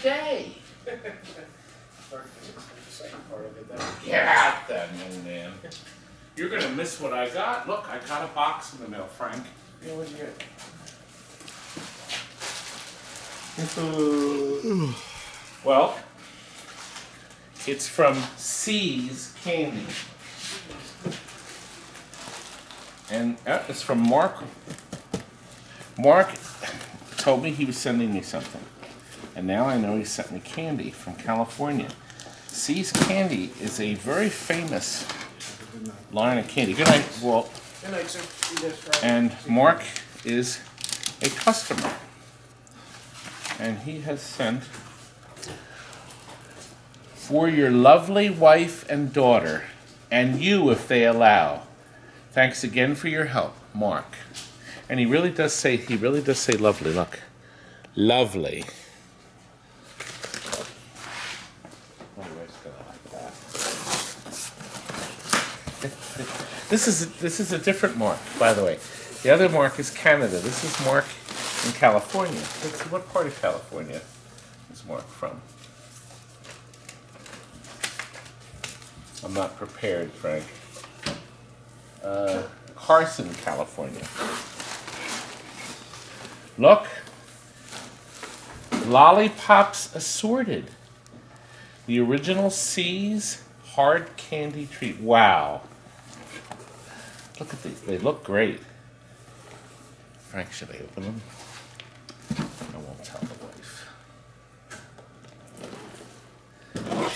day. Get out then, young man. You're gonna miss what I got. Look, I got a box in the mail, Frank. Yeah, what'd you get? Well, it's from C's Candy. And it's from Mark. Mark told me he was sending me something. And now I know he sent me candy from California. C's Candy is a very famous line of candy. Good night, Walt. Good night, sir. See you guys Friday. And Mark is a customer. And he has sent for your lovely wife and daughter, and you if they allow. Thanks again for your help, Mark. And he really does say lovely, look. Lovely. This is a different Mark, by the way. The other Mark is Canada. This is Mark in California. What part of California is Mark from? I'm not prepared, Frank. Carson, California. Look. Lollipops Assorted. The original C's hard candy treat. Wow. Look at these. They look great. Frank, should I open them? I won't tell the wife.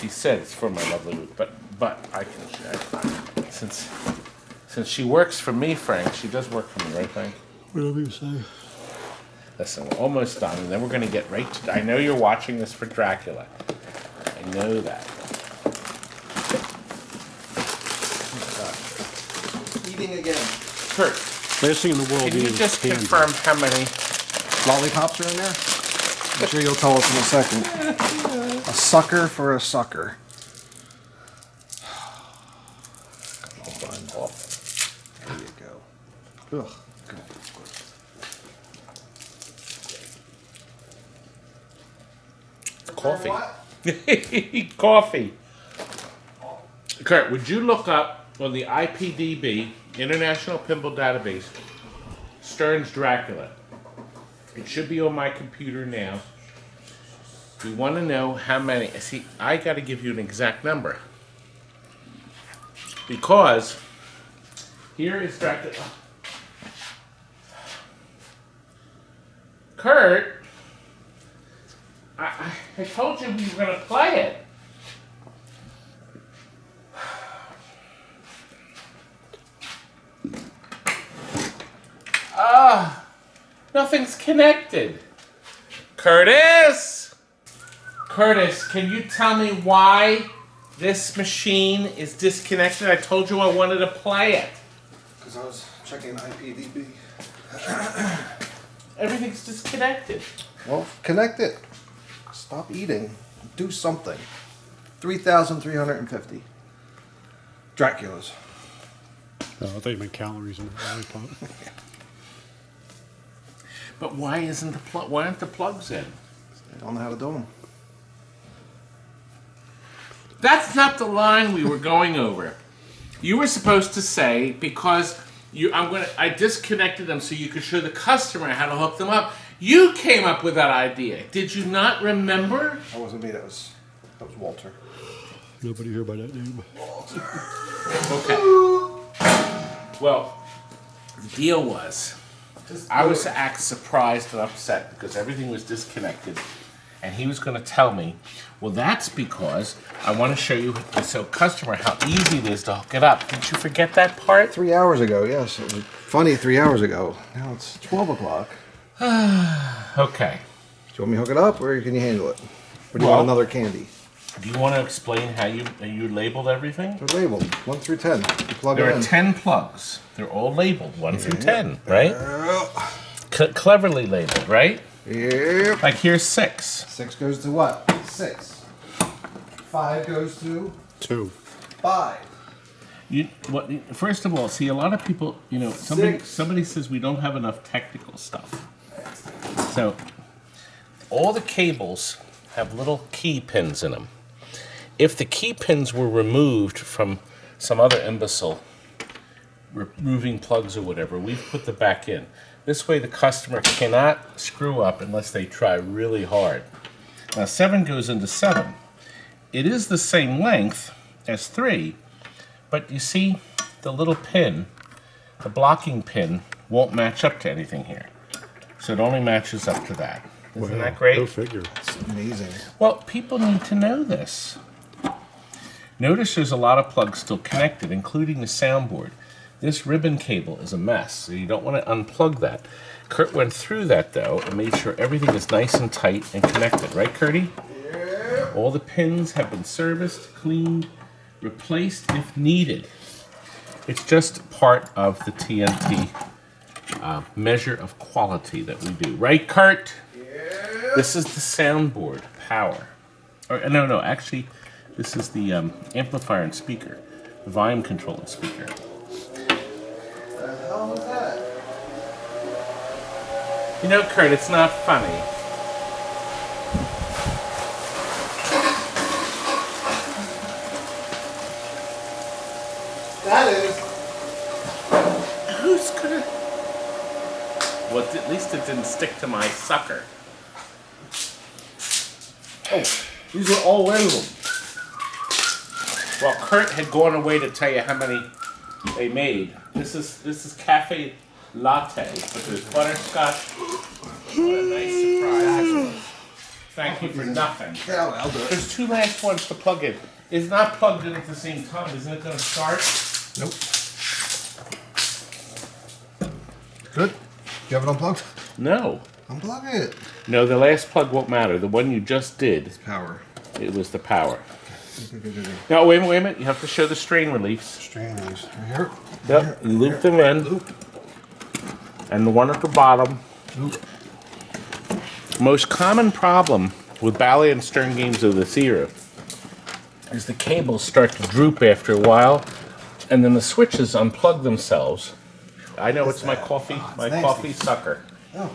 She said it's for my lovely Ruth, but I can check. Since she works for me, Frank, she does work for me, right, Frank? Whatever you say. Listen, we're almost done, and then we're going to get right to... I know you're watching this for Dracula. I know that. Eating again. Kurt, Last thing in the world. can you just confirm how many... Lollipops are in there? I'm sure you'll tell us in a second. A sucker for a sucker. There you go. Ugh. Coffee. Coffee. Kurt, would you look up on the IPDB, International Pinball Database, Stern's Dracula? It should be on my computer now. We want to know how many. See, I got to give you an exact number. Because here is Dracula. Kurt, I told you we were going to play it. Nothing's connected. Curtis! Curtis, can you tell me why this machine is disconnected? I told you I wanted to play it. Because I was checking IPDB. Everything's disconnected. Well, connect it. Stop eating. Do something. 3,350. Draculas. Oh, I thought you meant calories in the lollipop. But why isn't why aren't the plugs in? I don't know how to do them. That's not the line we were going over. You were supposed to say, because I disconnected them so you could show the customer how to hook them up. You came up with that idea. Did you not remember? That wasn't me, that was Walter. Nobody here by that name. Okay. Well, the deal was, I was to act surprised and upset because everything was disconnected. And he was going to tell me, well, that's because I want to show you, so customer, how easy it is to hook it up. Didn't you forget that part? 3 hours ago, yes. It was funny 3 hours ago. Now it's 12 o'clock. Okay. Do you want me to hook it up, or can you handle it? Or do you want another candy? Do you want to explain how you labeled everything? They're labeled 1 through 10. You plug There it are in. 10 plugs. They're all labeled 1 through 10, right? Cleverly labeled, right? Yep. Like here's 6. 6 goes to what? 6. 5 goes to 2. 5. First of all, see, a lot of people, somebody says we don't have enough technical stuff. So all the cables have little key pins in them. If the key pins were removed from some other imbecile removing plugs or whatever, we've put them back in. This way the customer cannot screw up unless they try really hard. Now 7 goes into 7. It is the same length as 3, but you see the little pin, the blocking pin, won't match up to anything here. So it only matches up to that. Isn't that great? Go figure. It's amazing. Well, people need to know this. Notice there's a lot of plugs still connected, including the soundboard. This ribbon cable is a mess, so you don't want to unplug that. Kurt went through that, though, and made sure everything is nice and tight and connected. Right, Curdy? Yeah. All the pins have been serviced, cleaned, replaced if needed. It's just part of the TNT measure of quality that we do. Right, Kurt? Yeah. This is the soundboard power. Or, no, actually, this is the amplifier and speaker, the volume control and speaker. What the hell was that? You know, Kurt, it's not funny. That is. Who's gonna... Well, at least it didn't stick to my sucker. Oh, these are all in them. Well, Kurt had gone away to tell you how many they made. This is cafe latte, but there's butterscotch. What a nice surprise. Thank you for nothing. Yeah, I'll do it. There's 2 last ones to plug in. It's not plugged in at the same time. Isn't it going to start? Nope. Good. You have it unplugged? No. Unplug it. No, the last plug won't matter. The one you just did, Power. it was the power. Good. Now, wait a minute. You have to show the strain reliefs. Strain release. Right here. Yep, you loop them in. Loop. And the one at the bottom. Loop. Most common problem with ballet and stern games of this era is the cables start to droop after a while, and then the switches unplug themselves. I know it's my coffee, my nasty. coffee sucker. Oh.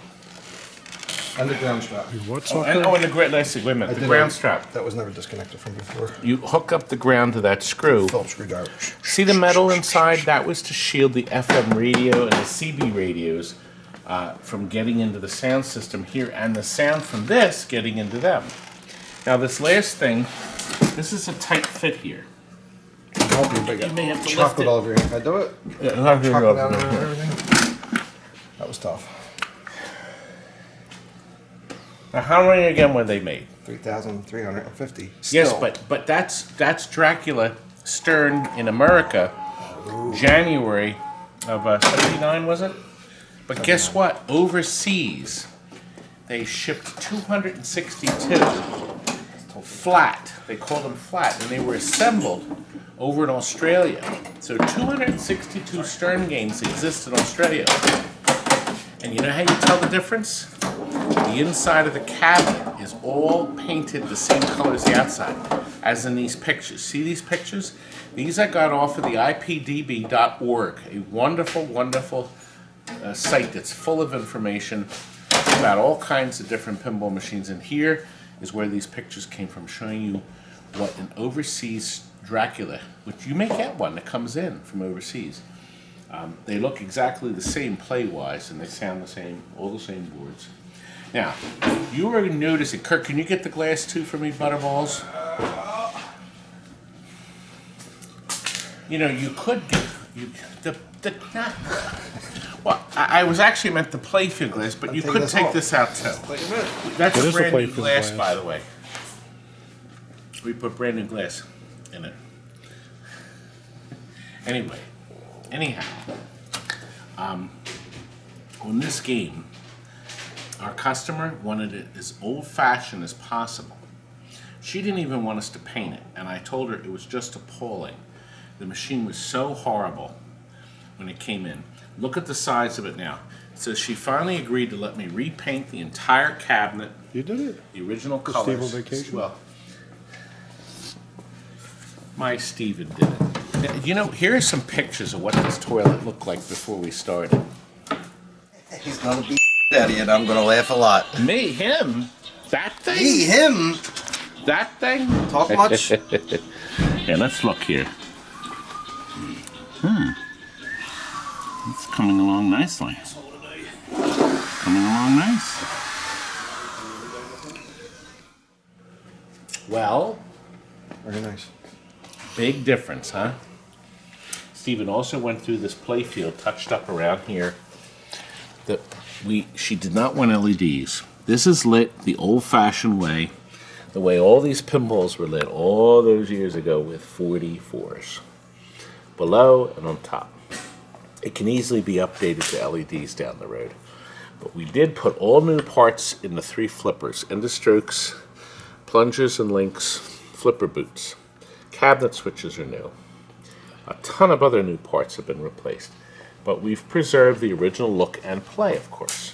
And the ground strap. What Oh, sucker? and the wait a minute, the ground strap. That was never disconnected from before. You hook up the ground to that screw. Phillips screwdriver. See the metal inside? That was to shield the FM radio and the CB radios from getting into the sound system here, and the sound from this getting into them. Now this last thing, this is a tight fit here. Help you, big You may have to lift chocolate it. all over your hand. Can I do it? Yeah, I'll give you Chocolate up. out of everything. That was tough. Now how many again were they made? 3,350. Yes, Still. but that's Dracula Stern in America, January of 79, was it? But guess what? Overseas, they shipped 262 flat. They called them flat, and they were assembled over in Australia. So 262 Stern games exist in Australia. And you know how you tell the difference? The inside of the cabinet is all painted the same color as the outside, as in these pictures. See these pictures? These I got off of the ipdb.org, a wonderful, wonderful site that's full of information about all kinds of different pinball machines. And here is where these pictures came from, showing you what an overseas Dracula, which you may get one that comes in from overseas. They look exactly the same play-wise, and they sound the same, all the same boards. Now, you were noticing, Kirk, can you get the glass too for me, Butterballs? You know, you could get, well, I was actually meant the playfield glass, but you take could this take off. this out too. Wait a minute. That's It a is a brand new playfield glass, glass. by the way. We put brand new glass in it. Anyway, anyhow, on this game, our customer wanted it as old-fashioned as possible. She didn't even want us to paint it, and I told her it was just appalling. The machine was so horrible when it came in. Look at the size of it now. So she finally agreed to let me repaint the entire cabinet, You did it. the original Steve colors. on vacation? Well, my Steven did it. Now, you know, here are some pictures of what this toilet looked like before we started. He's gonna be daddy, and I'm gonna laugh a lot. Me, him, that thing? Him? That thing? Talk much? Yeah, let's look here. It's coming along nicely. Coming along nice. Well, Very nice. big difference, huh? Stephen also went through this play field, touched up around here. She did not want LEDs. This is lit the old-fashioned way, the way all these pinballs were lit all those years ago with 44s. Below and on top. It can easily be updated to LEDs down the road. But we did put all new parts in the 3 flippers, end of strokes, plungers and links, flipper boots. Cabinet switches are new. A ton of other new parts have been replaced. But we've preserved the original look and play, of course.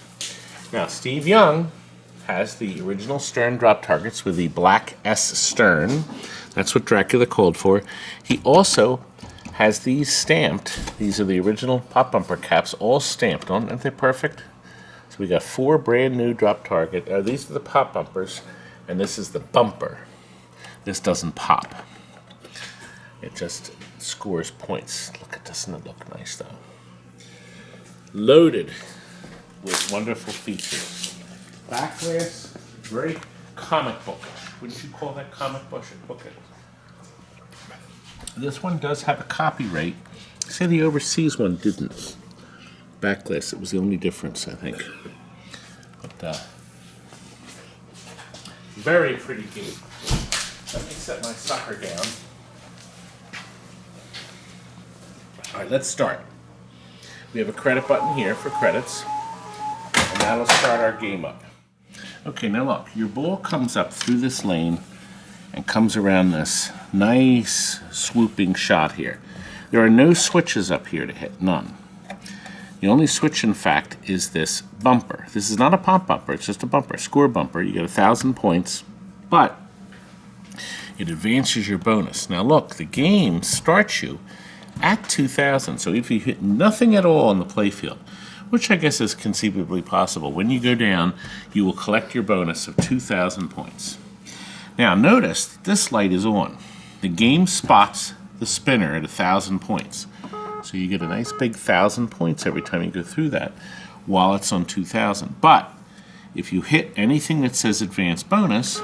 Now, Steve Young has the original stern drop targets with the black S stern. That's what Dracula called for. He also has these stamped. These are the original pop bumper caps, all stamped on. Aren't they perfect? So we got 4 brand new drop target. These are the pop bumpers, and this is the bumper. This doesn't pop. It just scores points. Look at this, doesn't it look nice though? Loaded with wonderful features. Back glass, very comic bookish. Wouldn't you call that comic bookish? This one does have a copyright. Say the overseas one didn't. Back glass, it was the only difference, I think. But very pretty game. Let me set my sucker down. All right, let's start. We have a credit button here for credits, and that'll start our game up. Okay, now look, your ball comes up through this lane and comes around this nice swooping shot here. There are no switches up here to hit, none. The only switch, in fact, is this bumper. This is not a pop bumper, it's just a bumper, score bumper. You get 1,000 points, but it advances your bonus. Now look, the game starts you at 2,000, so if you hit nothing at all on the playfield, which I guess is conceivably possible, when you go down, you will collect your bonus of 2,000 points. Now notice that this light is on. The game spots the spinner at 1,000 points. So you get a nice big 1,000 points every time you go through that while it's on 2,000. But if you hit anything that says advanced bonus,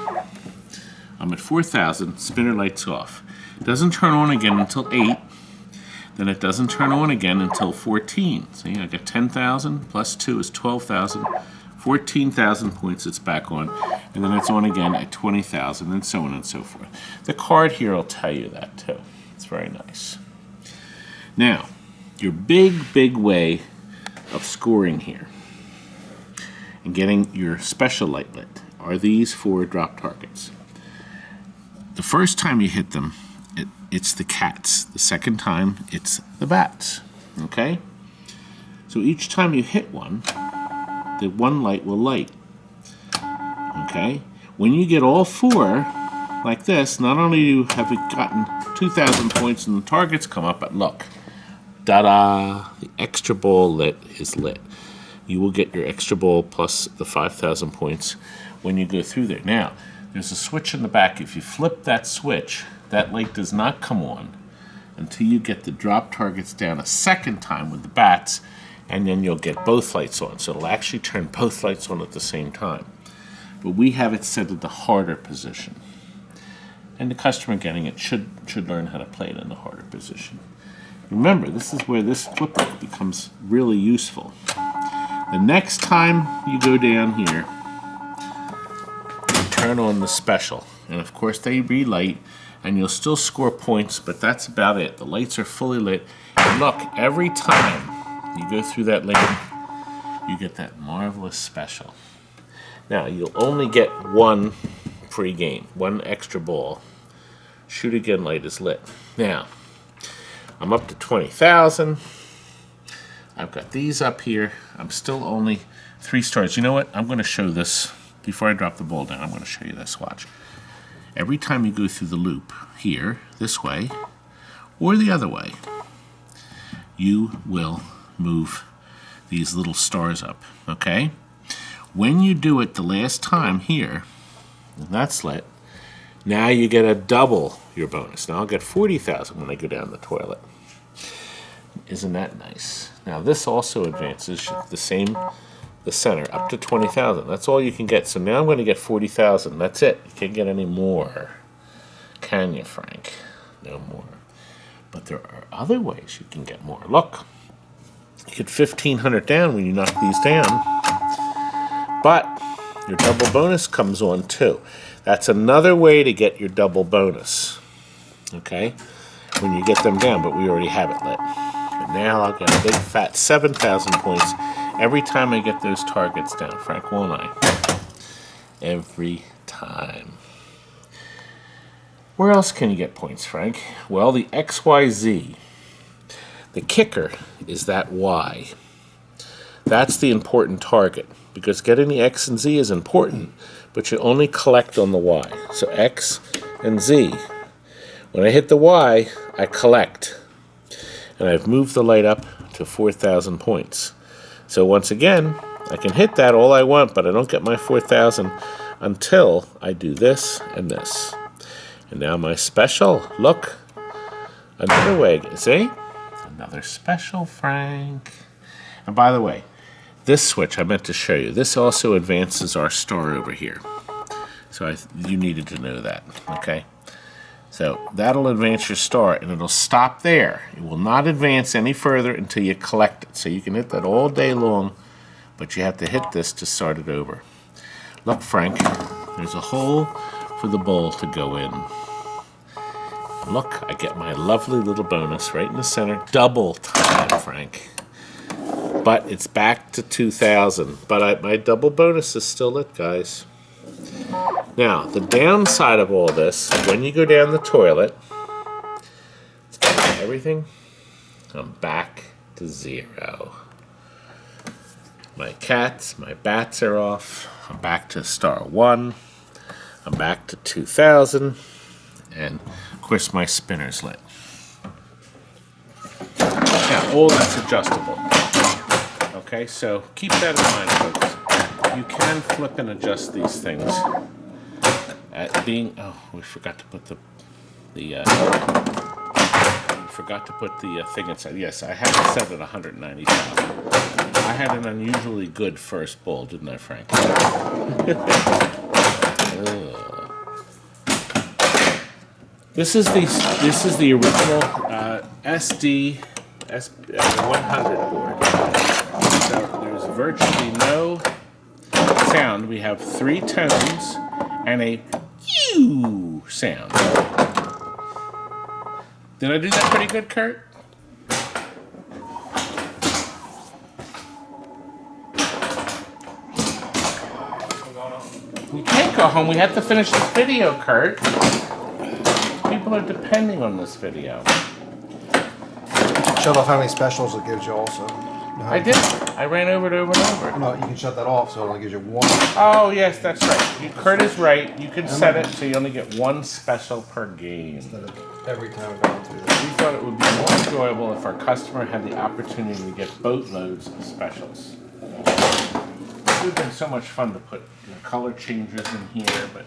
I'm at 4,000, spinner light's off. It doesn't turn on again until 8. Then it doesn't turn on again until 14. See, I got 10,000 plus 2 is 12,000. 14,000 points, it's back on. And then it's on again at 20,000, and so on and so forth. The card here will tell you that too. It's very nice. Now, your big way of scoring here and getting your special light lit are these 4 drop targets. The first time you hit them, it's the cats. The second time, it's the bats. Okay? So each time you hit one, the one light will light. Okay? When you get all 4 like this, not only have you gotten 2,000 points and the targets come up, but look. Da-da! The extra ball lit is lit. You will get your extra ball plus the 5,000 points when you go through there. Now, there's a switch in the back. If you flip that switch, that light does not come on until you get the drop targets down a second time with the bats, and then you'll get both lights on. So it'll actually turn both lights on at the same time. But we have it set at the harder position. And the customer getting it should learn how to play it in the harder position. Remember, this is where this flipper becomes really useful. The next time you go down here, you turn on the special. And of course they relight, and you'll still score points, but that's about it. The lights are fully lit. And look, every time you go through that lane, you get that marvelous special. Now, you'll only get 1 free game, 1 extra ball. Shoot again light is lit. Now, I'm up to 20,000. I've got these up here. I'm still only 3 stars. You know what? I'm going to show this before I drop the ball down. I'm going to show you this. Watch. Every time you go through the loop here, this way, or the other way, you will move these little stars up, okay? When you do it the last time here, and that's lit, Now you get a double your bonus. Now I'll get 40,000 when I go down the toilet. Isn't that nice? Now this also advances the center up to 20,000. That's all you can get. So now I'm going to get 40,000. That's it. You can't get any more. Can you, Frank? No more. But there are other ways you can get more. Look. You get 1,500 down when you knock these down. But your double bonus comes on too. That's another way to get your double bonus. Okay? When you get them down, but we already have it lit. But now I'll get a big fat 7,000 points every time I get those targets down, Frank, won't I? Every time. Where else can you get points, Frank? Well, the XYZ. The kicker is that Y. That's the important target, because getting the X and Z is important, but you only collect on the Y. So X and Z. When I hit the Y, I collect. And I've moved the light up to 4,000 points. So once again, I can hit that all I want, but I don't get my 4,000 until I do this and this. And now my special, look, another way, see? Another special, Frank. And by the way, this switch I meant to show you, this also advances our star over here. So you needed to know that, okay? So that'll advance your star, and it'll stop there. It will not advance any further until you collect it. So you can hit that all day long, but you have to hit this to start it over. Look, Frank, there's a hole for the ball to go in. Look, I get my lovely little bonus right in the center. Double time, Frank. But it's back to 2,000. But my double bonus is still lit, guys. Now, the downside of all this, when you go down the toilet, it's got everything. I'm back to 0. My cats, my bats are off. I'm back to star 1. I'm back to 2,000. And, of course, my spinner's lit. Now, all that's adjustable. Okay, so keep that in mind, folks. You can flip and adjust these things. We forgot to put the thing inside. Yes, I had it set at 190,000. I had an unusually good first bowl, didn't I, Frank? This is the original SD 100 board. So there's virtually no sound. We have 3 tones and a "ew" sound. Did I do that pretty good, Kurt? We can't go home. We have to finish this video, Kurt. People are depending on this video. Shut off how many specials it gives you also. I did. I ran over it over and over. No, you can shut that off so it only gives you 1. Oh, yes, that's right. Kurt is right. You can set it so you only get 1 special per game. Instead of every time going through this. We thought it would be more enjoyable if our customer had the opportunity to get boatloads of specials. It would have been so much fun to put color changes in here, but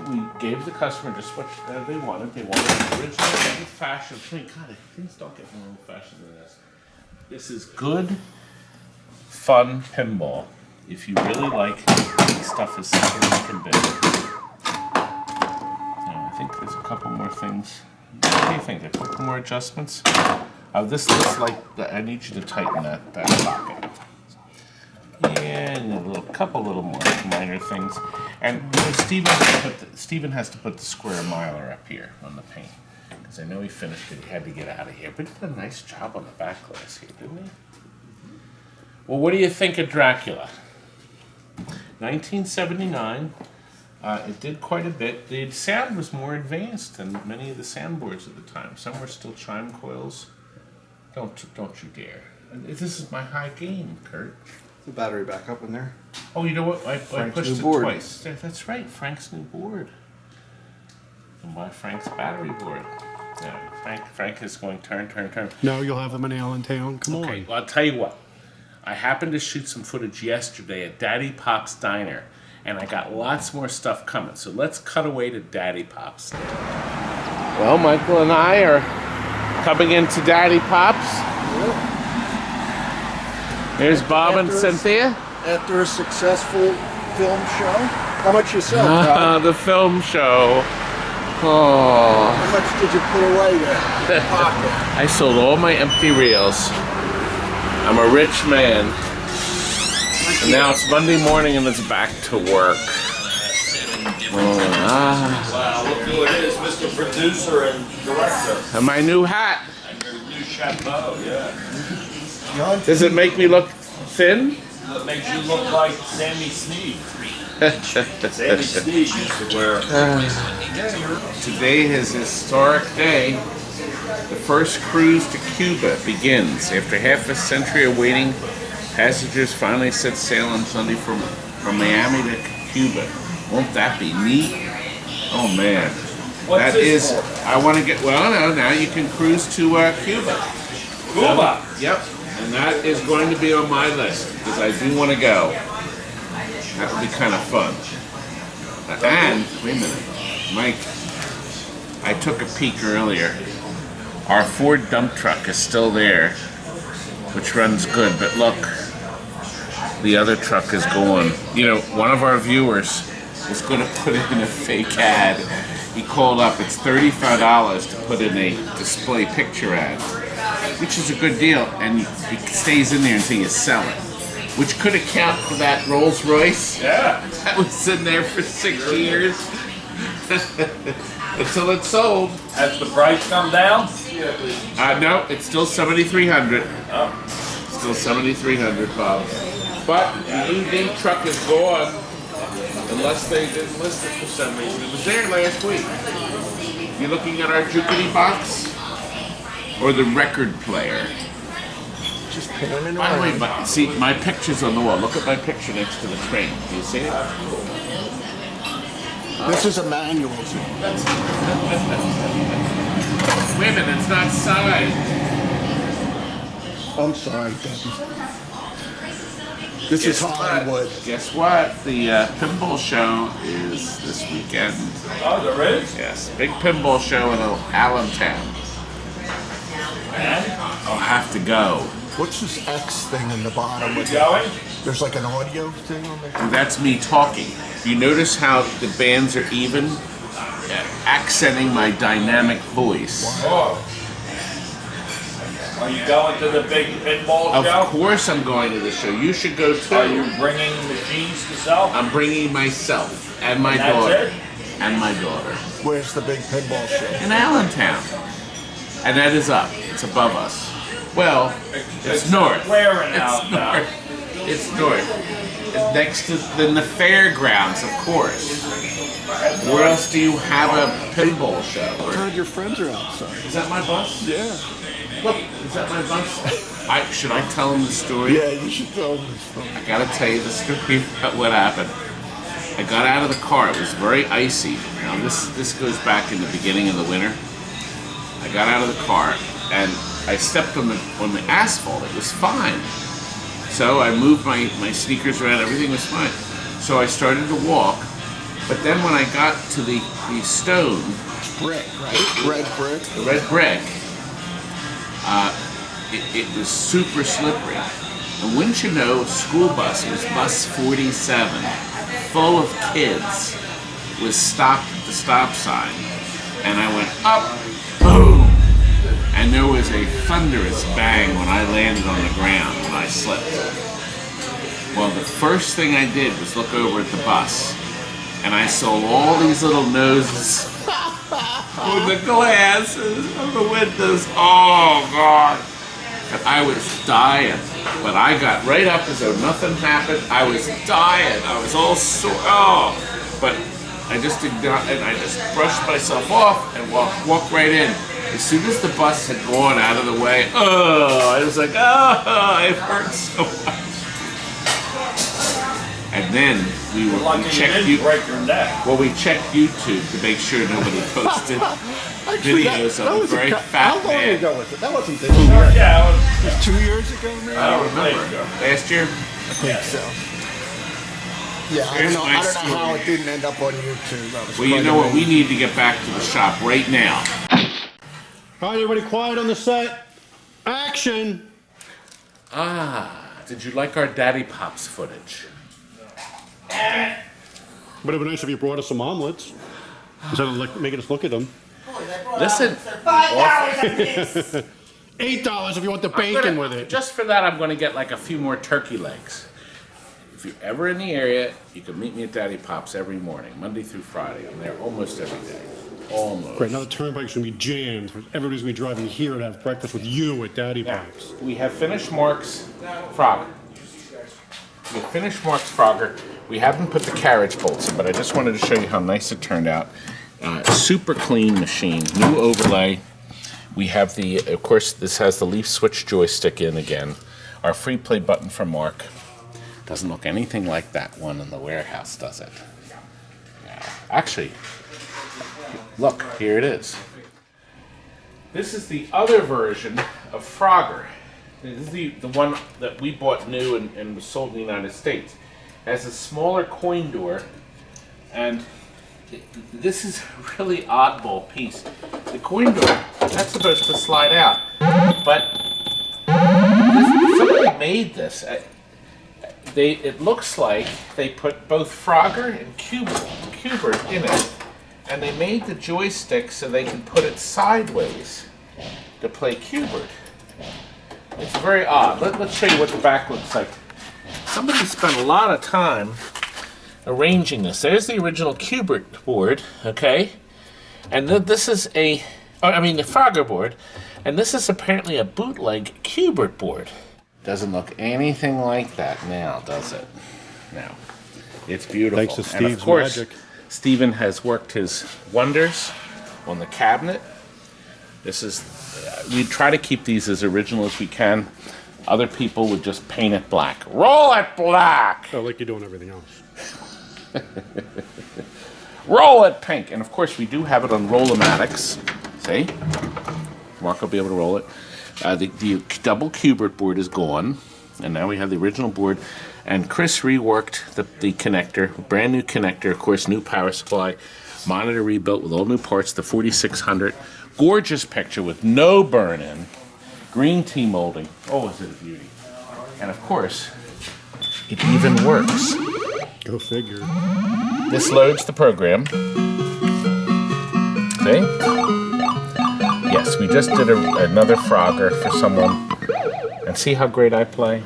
we gave the customer just what they wanted. They wanted the original old-fashioned. God, things don't get more old-fashioned than this. This is good, fun pinball. If you really like stuff as simple as it can be. Now, I think there's a couple more things. What do you think? A couple more adjustments? This I need you to tighten that pocket. Yeah, and a couple little more minor things. And Steven has to put the square miler up here on the paint. Because I know he finished it, he had to get out of here. But he did a nice job on the back glass here, didn't he? Well, what do you think of Dracula? 1979. It did quite a bit. The sound was more advanced than many of the soundboards at the time. Some were still chime coils. Don't you dare. This is my high gain, Kurt. The battery back up in there. Oh, you know what? I pushed it twice. That's right, Frank's new board. And my Frank's battery board. Yeah, Frank is going turn. No, you'll have them in Allentown. Come Okay, on. well, I'll tell you what. I happened to shoot some footage yesterday at Daddypops Diner, And I got lots more stuff coming. So let's cut away to Daddypops. Well, Michael and I are coming into Daddypops. There's Bob and Cynthia. After a successful film show, how much you sell, Todd? The film show. Oh. How much did you put away there? In your pocket? I sold all my empty reels. I'm a rich man. And now it's Monday morning and it's back to work. Wow, look who it is, Mr. Producer and Director. And my new hat. And your new chapeau, yeah. Does it make me look thin? It makes you look like Sammy Sneed. Sammy Sneed used to wear. Today is a historic day. The first cruise to Cuba begins. After half a century of waiting, passengers finally set sail on Sunday from Miami to Cuba. Won't that be neat? Oh man. What's That this is, for? I want to get, well, no, now you can cruise to Cuba. Cuba. Yep. And that is going to be on my list because I do want to go. That would be kind of fun. And, wait a minute, Mike, I took a peek earlier. Our Ford dump truck is still there, which runs good, but look, the other truck is gone. You know, one of our viewers was going to put in a fake ad. He called up, it's $35 to put in a display picture ad, which is a good deal, and it stays in there until you sell it, which could account for that Rolls Royce. Yeah. That was in there for 6 years until it's sold. Has the price come down? No, it's still $7,300. Oh. Still $7,300, Bob. But the new truck is gone, unless they didn't list it for some reason. It was there last week. You looking at our Jukity box or the record player? Just panning By the way, around. see my picture's on the wall. Look at my picture next to the train. Do you see it? This is a manual. Wait a minute, it's not signed. I'm sorry, Debbie. This is Guess what? Hollywood. Guess what? The pinball show is this weekend. Oh, there is? Yes, big pinball show in Allentown. And? I'll have to go. What's this X thing in the bottom? You going? There's like an audio thing on there. And that's me talking. You notice how the bands are even, accenting my dynamic voice. Oh. Are you going to the big pinball Of show? course I'm going to the show. You should go too. Are you bringing machines to sell? I'm bringing myself and my And that's daughter. it? And my daughter. Where's the big pinball show? In Allentown. And that is up. It's above us. Well, it's north. Where in It's Allentown? north. It's north. It's next to the fairgrounds, of course. Where else do you have a pinball show? Todd, your friends are outside. Is that my bus? Yeah. Look, is that my bus? Should I tell them the story? Yeah, you should tell them this story. I gotta tell you the story about what happened. I got out of the car. It was very icy. Now this goes back in the beginning of the winter. I got out of the car and I stepped on the asphalt. It was fine. So I moved my sneakers around. Everything was fine. So I started to walk. But then when I got to the stone, It's brick, right? Red brick. the red brick, it was super slippery. And wouldn't you know, school buses, bus 47, full of kids, was stopped at the stop sign. And I went up, boom! And there was a thunderous bang when I landed on the ground when I slipped. Well, the first thing I did was look over at the bus. And I saw all these little noses with the glasses of the windows. Oh, God. And I was dying. But I got right up as though nothing happened. I was dying. I was all sore. Oh. But I just did not, and I just brushed myself off and walked right in. As soon as the bus had gone out of the way, I was like, it hurts so much. And then we checked break your neck. Well, we checked YouTube to make sure nobody posted videos of a very fat How long man. ago was it? That wasn't this year. Yeah, it was, 2 years ago, maybe? I don't remember. Last year? I think so. Yeah, I Here's don't know. my I don't know story. how it didn't end up on YouTube. That was Well, you quite know what? We amazing. need to get back to the shop right now. All right, everybody quiet on the set. Action! Did you like our Daddypops footage? Would have been nice if you brought us some omelets. Instead of like, making us look at them. Listen, $8 if you want the bacon with it. just for that, I'm going to get like a few more turkey legs. If you're ever in the area, you can meet me at Daddypops every morning, Monday through Friday. I'm there almost every day. Almost. Great, now the turnpike's gonna be jammed. Everybody's gonna be driving here to have breakfast with you at Daddy Now, Pops. we have finished Mark's Frogger. We have finished Mark's Frogger. We haven't put the carriage bolts in, but I just wanted to show you how nice it turned out. Super clean machine, new overlay. We have the, of course, this has the leaf switch joystick in again. Our free play button from Mark. Doesn't look anything like that one in the warehouse, does it? Yeah. Actually, look, here it is. This is the other version of Frogger. This is the one that we bought new and was sold in the United States. It has a smaller coin door, and this is a really oddball piece. The coin door, that's supposed to slide out, but somebody made this. It looks like they put both Frogger and Cubert in it, and they made the joystick so they can put it sideways to play Cubert. It's very odd. Let's show you what the back looks like. Somebody spent a lot of time arranging this. There's the original Cubert board, okay? And this is the Frogger board, and this is apparently a bootleg Cubert board. Doesn't look anything like that now, does it? No. It's beautiful. Thanks to And of Steve's course, magic. Steven has worked his wonders on the cabinet. This is, we try to keep these as original as we can. Other people would just paint it black. Roll it black! Oh, like you're doing everything else. Roll it pink! And of course, we do have it on Roll-O-Matics. See? Mark will be able to roll it. The double Cubert board is gone, and now we have the original board. And Chris reworked the connector, brand new connector, of course, new power supply, monitor rebuilt with all new parts, the 4600. Gorgeous picture with no burn-in, green tea molding. Oh, is it a beauty? And of course, it even works. Go figure. This loads the program. See? Yes, we just did another Frogger for someone. And see how great I play?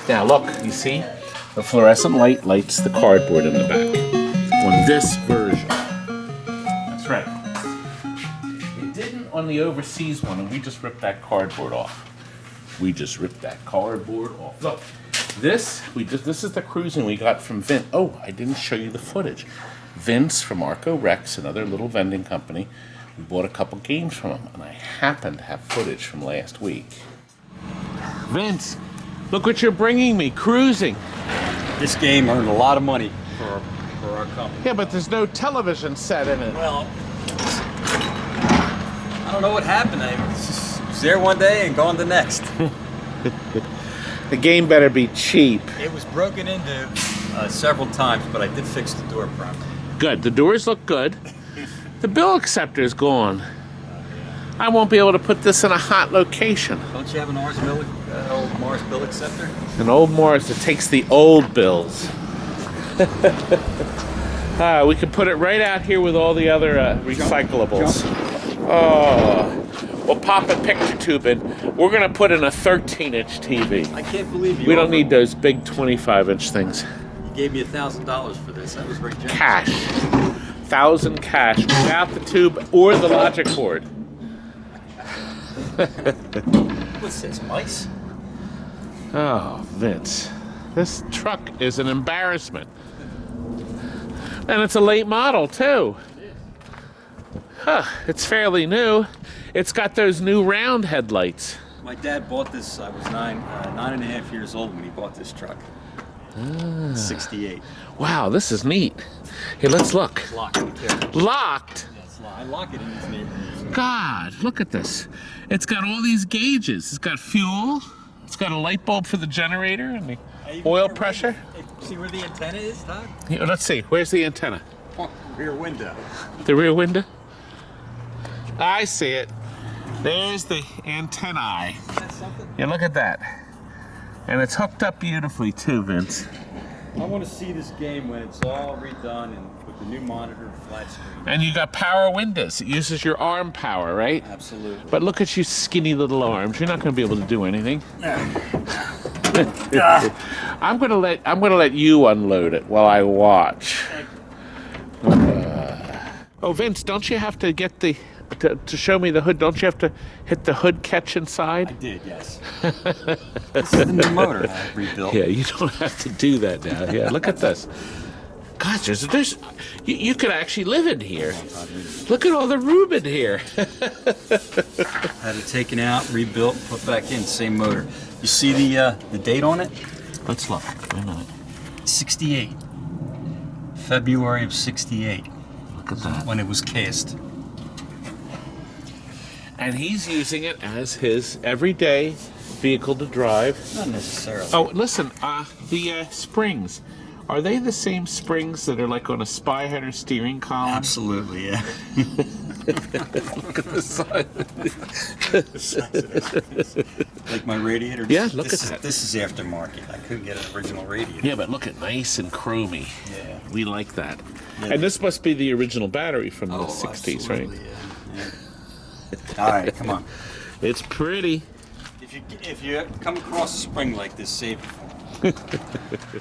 Now look, you see? The fluorescent light lights the cardboard in the back. On this version. That's right. It didn't on the overseas one, and we just ripped that cardboard off. We just ripped that cardboard off. Look, this is the Cruisin we got from Vince. Oh, I didn't show you the footage. Vince from Arco Rex, another little vending company. We bought a couple games from him, and I happen to have footage from last week. Vince, look what you're bringing me, Cruising. This game earned a lot of money for our company. Yeah, but there's no television set in it. Well, I don't know what happened. I was there one day and gone the next. The game better be cheap. It was broken into several times, but I did fix the door properly. Good, the doors look good. The bill acceptor's gone. I won't be able to put this in a hot location. Don't you have an old Mars bill acceptor? An old Mars that takes the old bills. We can put it right out here with all the other recyclables. Oh, we'll pop a picture tube in. We're gonna put in a 13-inch TV. I can't believe you. We don't need those big 25-inch things. You gave me $1,000 for this. That was very generous. Cash. 1,000 cash without the tube or the logic board. What's this, mice? Oh, Vince, this truck is an embarrassment. And it's a late model, too. Huh, it's fairly new. It's got those new round headlights. My dad bought this. I was nine and a half years old when he bought this truck. 68. Wow, this is neat. Here, let's look. It's locked. Locked? Yeah, it's locked. I lock it in this neighborhood. God, look at this. It's got all these gauges. It's got fuel, It's got a light bulb for the generator and the oil pressure. See where the antenna is, Todd? Yeah, let's see. Where's the antenna? Rear window. The rear window? I see it. There's the antennae. That's something. Yeah, look at that. And it's hooked up beautifully too, Vince. I want to see this game when it's all redone and with the new monitor, flat screen. And you got power windows. It uses your arm power, right? Absolutely. But look at you skinny little arms. You're not going to be able to do anything. I'm going to let you unload it while I watch. Oh, Vince, don't you have to get the to show me the hood? Don't you have to hit the hood catch inside? I did, yes. This is the new motor I rebuilt. Yeah, you don't have to do that now. Yeah, look at this. Gosh, there's you could actually live in here. Look at all the room in here. Had it taken out, rebuilt, put back in, same motor. You see the date on it? Let's look. Wait a minute. 68. February of 68. Look at that. When it was cast. And he's using it as his everyday vehicle to drive. Not necessarily. Oh, listen, the springs. Are they the same springs that are like on a spy header steering column? Absolutely, yeah. Look at the side. Like my radiator? Yeah, look at that. This is aftermarket. I couldn't get an original radiator. Yeah, but look at nice and chromy. Yeah. We like that. Yeah. And this must be the original battery from the Oh, 60s, right? absolutely, yeah. All right, come on. It's pretty. If you come across a spring like this, save it for me.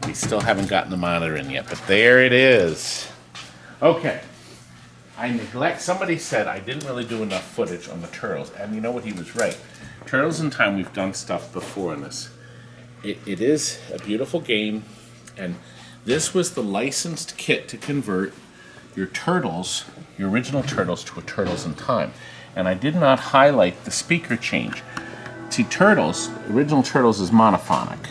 We still haven't gotten the monitor in yet, but there it is. Okay. Somebody said I didn't really do enough footage on the Turtles, and you know what, he was right. Turtles in Time, we've done stuff before in this. It is a beautiful game, and this was the licensed kit to convert your Turtles, your original Turtles, to a Turtles in Time. And I did not highlight the speaker change. See, original Turtles is monophonic.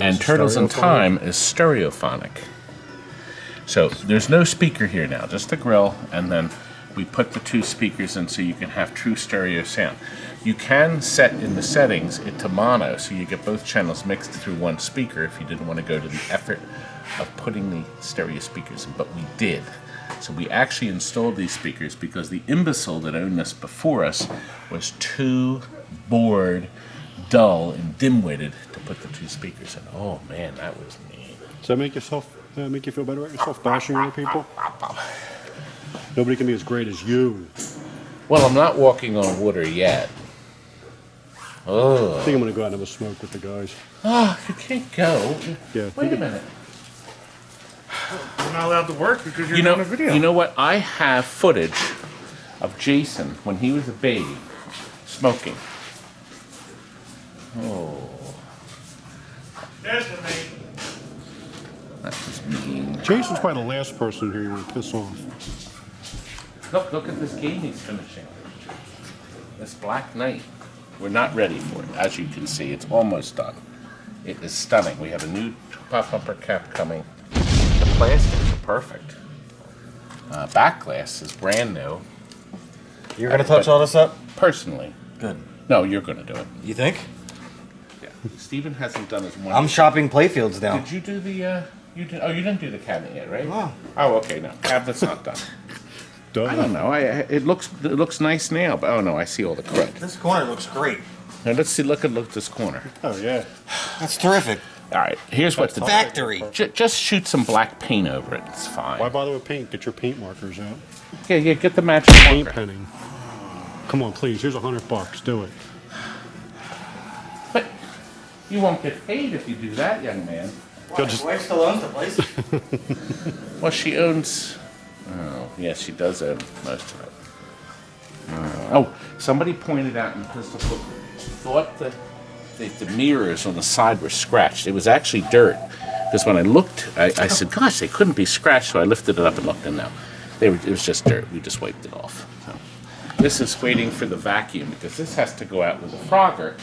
And Turtles in Time is stereophonic. So there's no speaker here now, just the grill, and then we put the two speakers in so you can have true stereo sound. You can set in the settings it to mono, so you get both channels mixed through one speaker if you didn't want to go to the effort of putting the stereo speakers in, but we did. So we actually installed these speakers because the imbecile that owned this before us was too bored, dull, and dim-witted to put the two speakers in. Oh man, that was mean. Does that make you feel better about yourself, bashing other people? Nobody can be as great as you. Well, I'm not walking on water yet. Oh. I think I'm gonna go out and have a smoke with the guys. Oh, you can't go. Yeah. Wait a minute. You're not allowed to work because you're You know, doing a video. you know what? I have footage of Jason when he was a baby smoking. Oh, There's the mate. that was mean. Jason's probably the last person here you want to piss off. Look at this game he's finishing. This Black Knight. We're not ready for it. As you can see, it's almost done. It is stunning. We have a new pop bumper cap coming. The plastics are perfect. Back glass is brand new. You're gonna touch all this up? Personally. Good. No, you're going to do it. You think? Yeah. Steven hasn't done his one. I'm shopping playfields now. Did you do the, you didn't do the cabinet yet, right? No. Oh, okay, no. Cabinet's not done. Duh. I don't know. It looks nice now, but oh no, I see all the crud. This corner looks great. Now let's see, look at this corner. Oh yeah. That's terrific. All right, here's what to do. Factory. Just shoot some black paint over it. It's fine. Why bother with paint? Get your paint markers out. Yeah, get the matching Paint marker. penning. Come on, please. Here's $100. Do it. But you won't get paid if you do that, young man. You'll just- Wife still owns the place. Well, she owns. Oh, yes, she does own most of it. Oh, somebody pointed out in Pistol Book, thought that the mirrors on the side were scratched. It was actually dirt. Because when I looked, I said, gosh, they couldn't be scratched. So I lifted it up and looked, and no. It was just dirt. We just wiped it off. So. This is waiting for the vacuum, because this has to go out with the Frogger.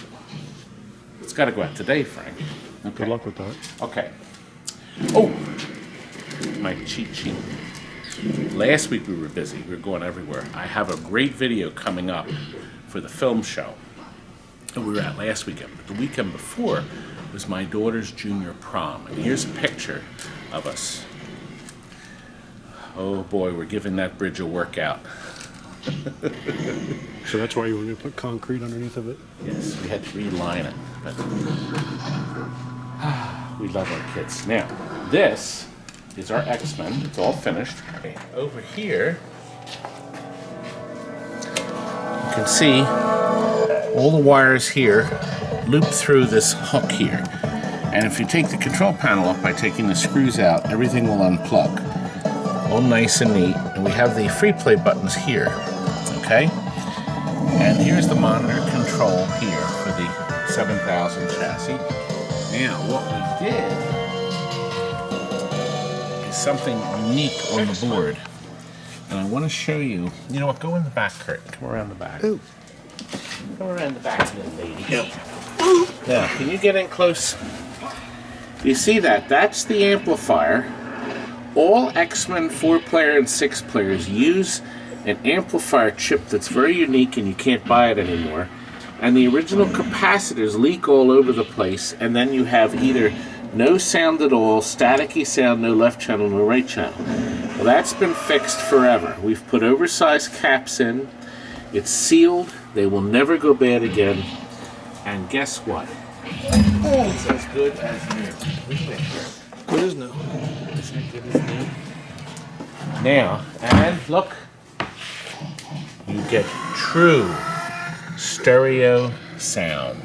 It's got to go out today, Frank. Okay. Good luck with that. Okay. Oh, my cheat sheet. Last week we were busy. We were going everywhere. I have a great video coming up for the film show. we were at last weekend. But the weekend before was my daughter's junior prom. And here's a picture of us. Oh boy, we're giving that bridge a workout. So that's why you want to put concrete underneath of it? Yes, we had to reline it. But we love our kids. Now, this is our XMEN. It's all finished. Okay, over here, you can see all the wires here loop through this hook here. And if you take the control panel off by taking the screws out, everything will unplug. All nice and neat. And we have the free play buttons here. Okay? And here's the monitor control here for the 7000 chassis. Now, what we did is something unique on the board. And I want to show you. You know what? Go in the back, Kurt. Come around the back. Ooh. Come around the back, little lady. Yep. Now, can you get in close? You see that? That's the amplifier. All XMEN 4-player and 6-players use an amplifier chip that's very unique and you can't buy it anymore. And the original capacitors leak all over the place, and then you have either no sound at all, staticky sound, no left channel, no right channel. Well, that's been fixed forever. We've put oversized caps in. It's sealed. They will never go bad again. And guess what? It's as good as new. Good as new. Isn't it good as new? Now, and look, you get true stereo sound.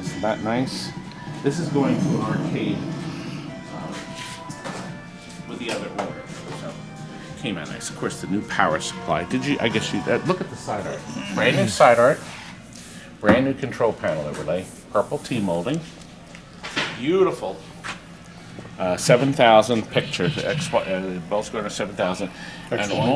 Isn't that nice? This is going to an arcade with the other order. So, came out nice. Of course, the new power supply. Did you? I guess you. Look at the side art. Brand new side art. Brand new control panel overlay. Purple T-molding. Beautiful. 7,000 pictures. Wells Gardner 7,000. And on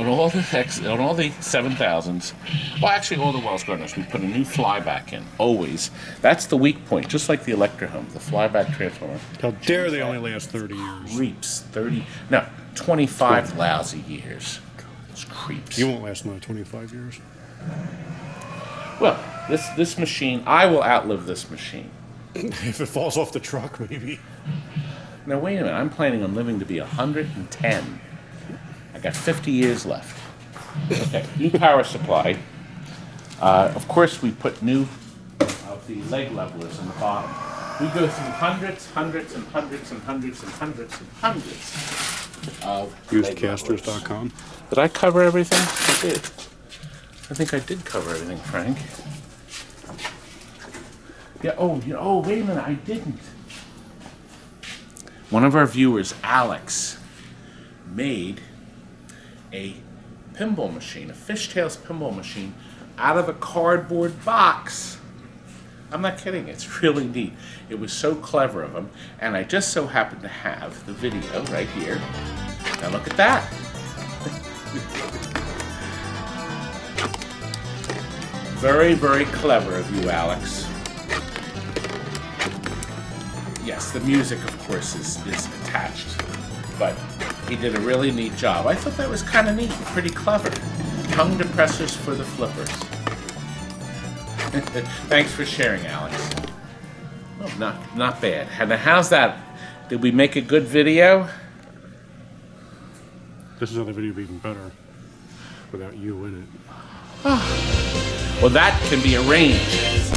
all the 7,000s, well, actually all the Wells Gardners, we put a new flyback in. Always. That's the weak point. Just like the Electro Home, the flyback transformer. How dare they only last 30 years? Creeps. 30. No, 25 lousy years. Those creeps. You won't last another 25 years. Well, this machine, I will outlive this machine. If it falls off the truck, maybe. Now, wait a minute. I'm planning on living to be 110. I got 50 years left. Okay, new power supply. Of course, we put new of the leg levelers in the bottom. We go through hundreds and hundreds and hundreds and hundreds of Usedcasters.com. Did I cover everything? I did. I think I did cover everything, Frank. Yeah, oh, wait a minute, I didn't. One of our viewers, Alex, made a pinball machine, a fishtails pinball machine, out of a cardboard box. I'm not kidding, it's really neat. It was so clever of him, and I just so happen to have the video right here. Now look at that. Very, very clever of you, Alex. Yes, the music, of course, is attached, but he did a really neat job. I thought that was kind of neat, pretty clever. Tongue depressors for the flippers. Thanks for sharing, Alex. Oh, not bad. And how's that? Did we make a good video? This is how the video would be even better without you in it. Well, that can be arranged.